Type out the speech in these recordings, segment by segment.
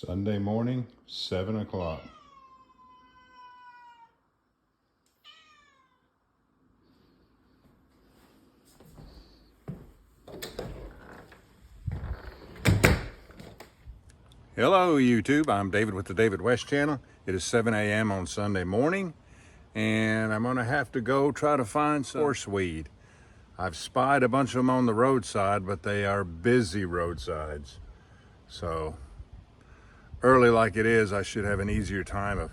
Sunday morning, 7 o'clock. Hello YouTube, I'm David with the David West channel. It is 7 a.m. on Sunday morning and I'm gonna have to go try to find some horseweed. I've spied a bunch of them on the roadside, but they are busy roadsides. So early like it is, I should have an easier time of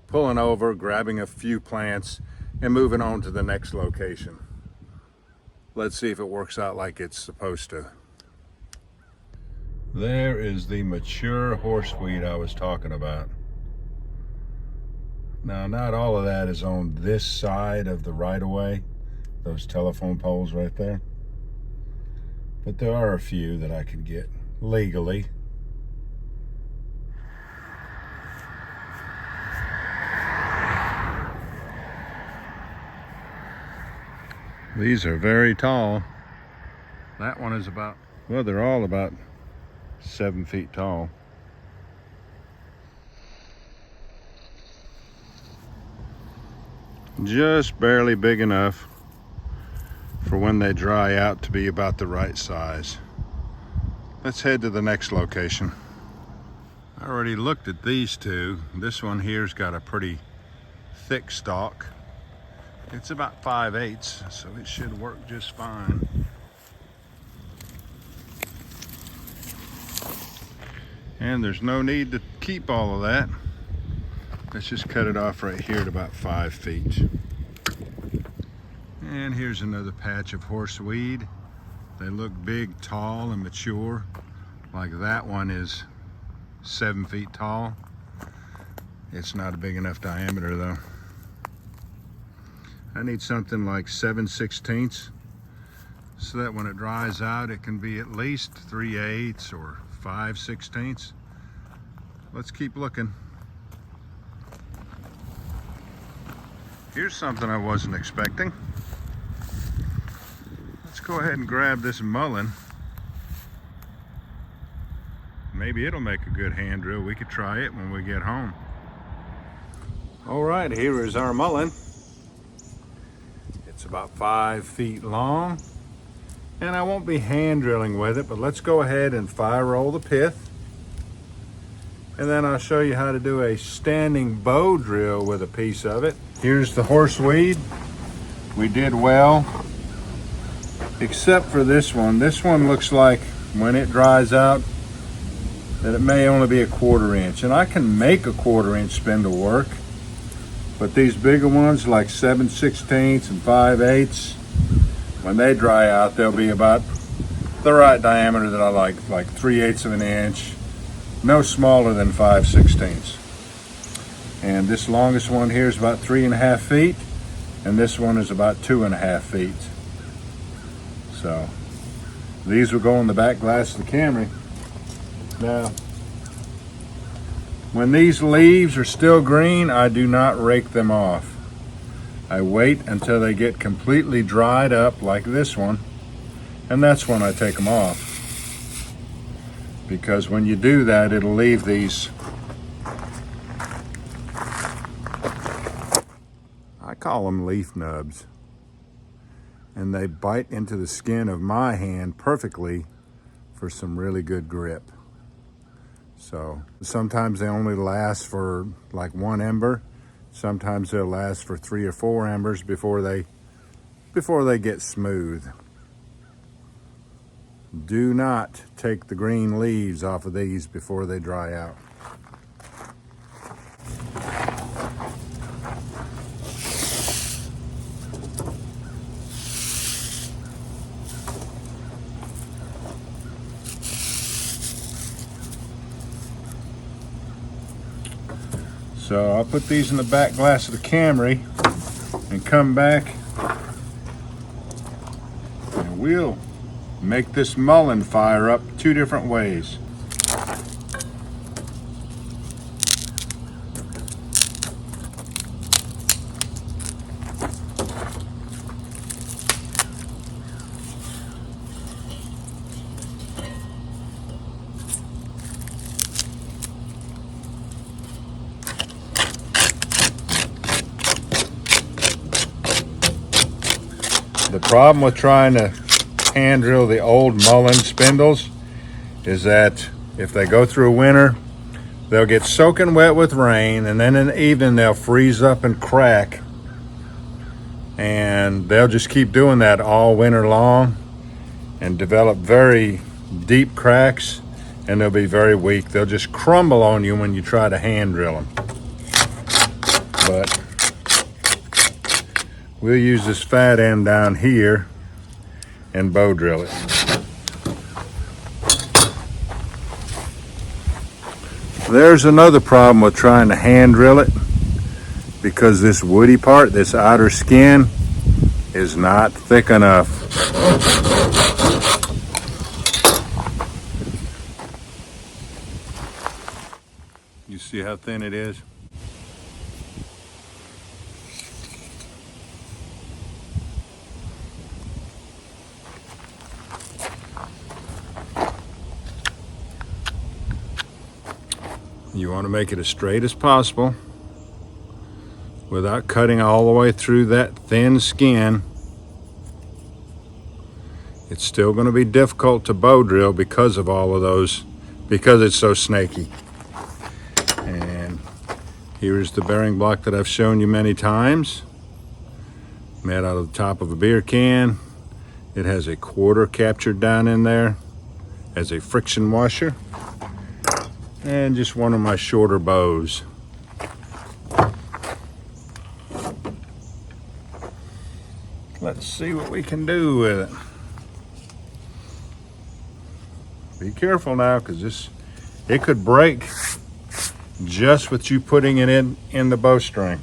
pulling over, grabbing a few plants and moving on to the next location. Let's see if it works out like it's supposed to. There is the mature horseweed I was talking about. Now, not all of that is on this side of the right-of-way, those telephone poles right there. But there are a few that I can get legally. These are very tall. That one is about, well, they're all about 7 feet tall. Just barely big enough for when they dry out to be about the right size. Let's head to the next location. I already looked at these two. This one here's got a pretty thick stalk. It's about 5/8, so it should work just fine. And there's no need to keep all of that. Let's just cut it off right here at about 5 feet. And here's another patch of horseweed. They look big, tall, and mature. Like that one is 7 feet tall. It's not a big enough diameter though. I need something like 7/16 so that when it dries out, it can be at least 3/8 or 5/16. Let's keep looking. Here's something I wasn't expecting. Let's go ahead and grab this mullein. Maybe it'll make a good hand drill. We could try it when we get home. All right, here is our mullein. It's about 5 feet long. And I won't be hand drilling with it, but let's go ahead and fire roll the pith. And then I'll show you how to do a standing bow drill with a piece of it. Here's the horseweed. We did well, except for this one. This one looks like when it dries out that it may only be a 1/4 inch. And I can make a 1/4 inch spindle work, but these bigger ones like 7/16 and 5/8, when they dry out, they'll be about the right diameter that I like 3/8 of an inch, no smaller than 5/16. And this longest one here is about 3.5 feet, and this one is about 2.5 feet. So these will go in the back glass of the Camry. Now, when these leaves are still green, I do not rake them off. I wait until they get completely dried up like this one, and that's when I take them off. Because when you do that, it'll leave these, I call them leaf nubs, and they bite into the skin of my hand perfectly for some really good grip. So sometimes they only last for like 1 ember. Sometimes they'll last for 3 or 4 embers before they get smooth. Do not take the green leaves off of these before they dry out. So I'll put these in the back glass of the Camry and come back and we'll make this mullein fire up 2 different ways. The problem with trying to hand drill the old mullen spindles is that if they go through a winter, they'll get soaking wet with rain, and then in the evening they'll freeze up and crack, and they'll just keep doing that all winter long and develop very deep cracks, and they'll be very weak. They'll just crumble on you when you try to hand drill them. But we'll use this fat end down here and bow drill it. There's another problem with trying to hand drill it, because this woody part, this outer skin, is not thick enough. You see how thin it is? You want to make it as straight as possible without cutting all the way through that thin skin. It's still going to be difficult to bow drill because of all of those, because it's so snaky. And here's the bearing block that I've shown you many times, made out of the top of a beer can. It has a quarter captured down in there as a friction washer, and just one of my shorter bows. Let's see what we can do with it. Be careful now, because it could break just with you putting it in the bowstring.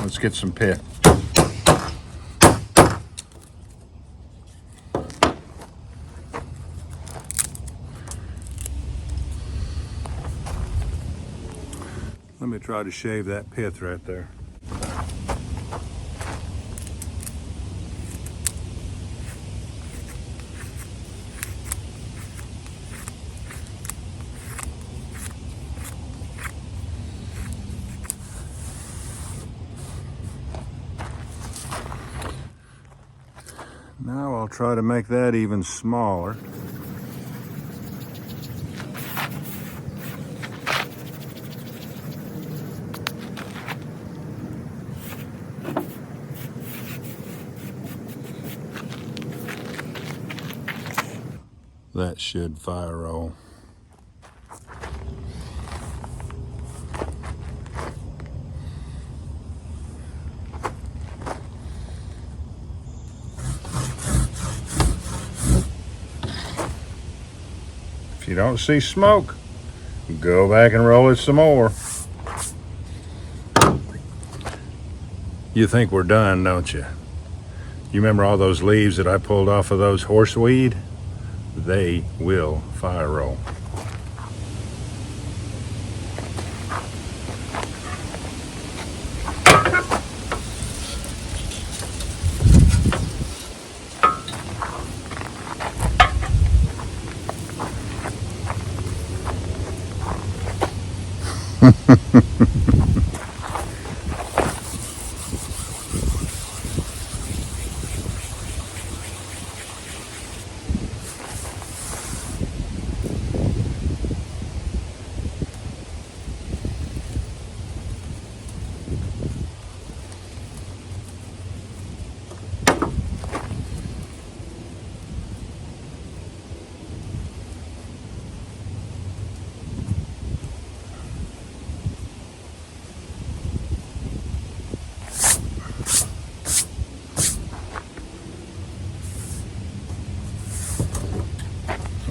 Let's get some pith. Let me try to shave that pith right there. Now I'll try to make that even smaller. That should fire roll. If you don't see smoke, go back and roll it some more. You think we're done, don't you? You remember all those leaves that I pulled off of those horseweed? They will fire roll.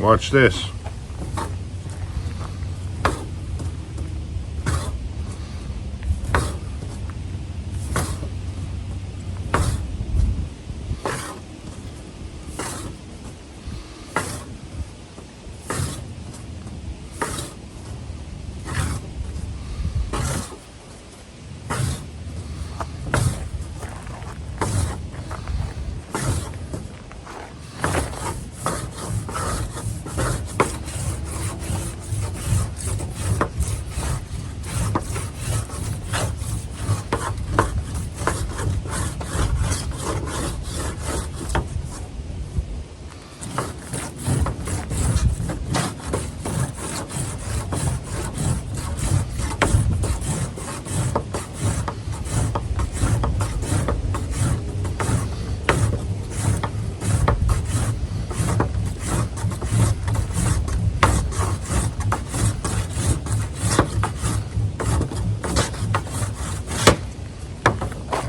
Watch this.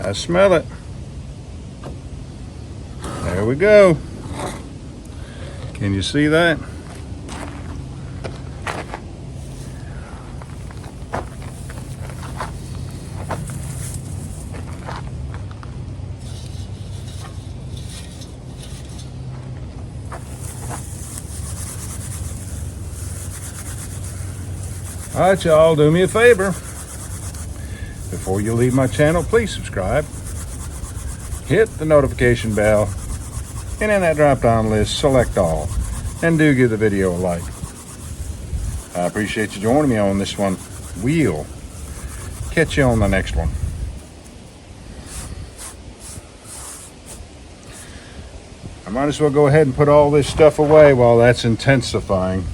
I smell it. There we go. Can you see that? All right, y'all, do me a favor. Before you leave my channel, please subscribe. Hit the notification bell. And in that drop-down list, select all. And do give the video a like. I appreciate you joining me on this one. We'll catch you on the next one. I might as well go ahead and put all this stuff away while that's intensifying.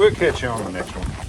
We'll catch you on the next one.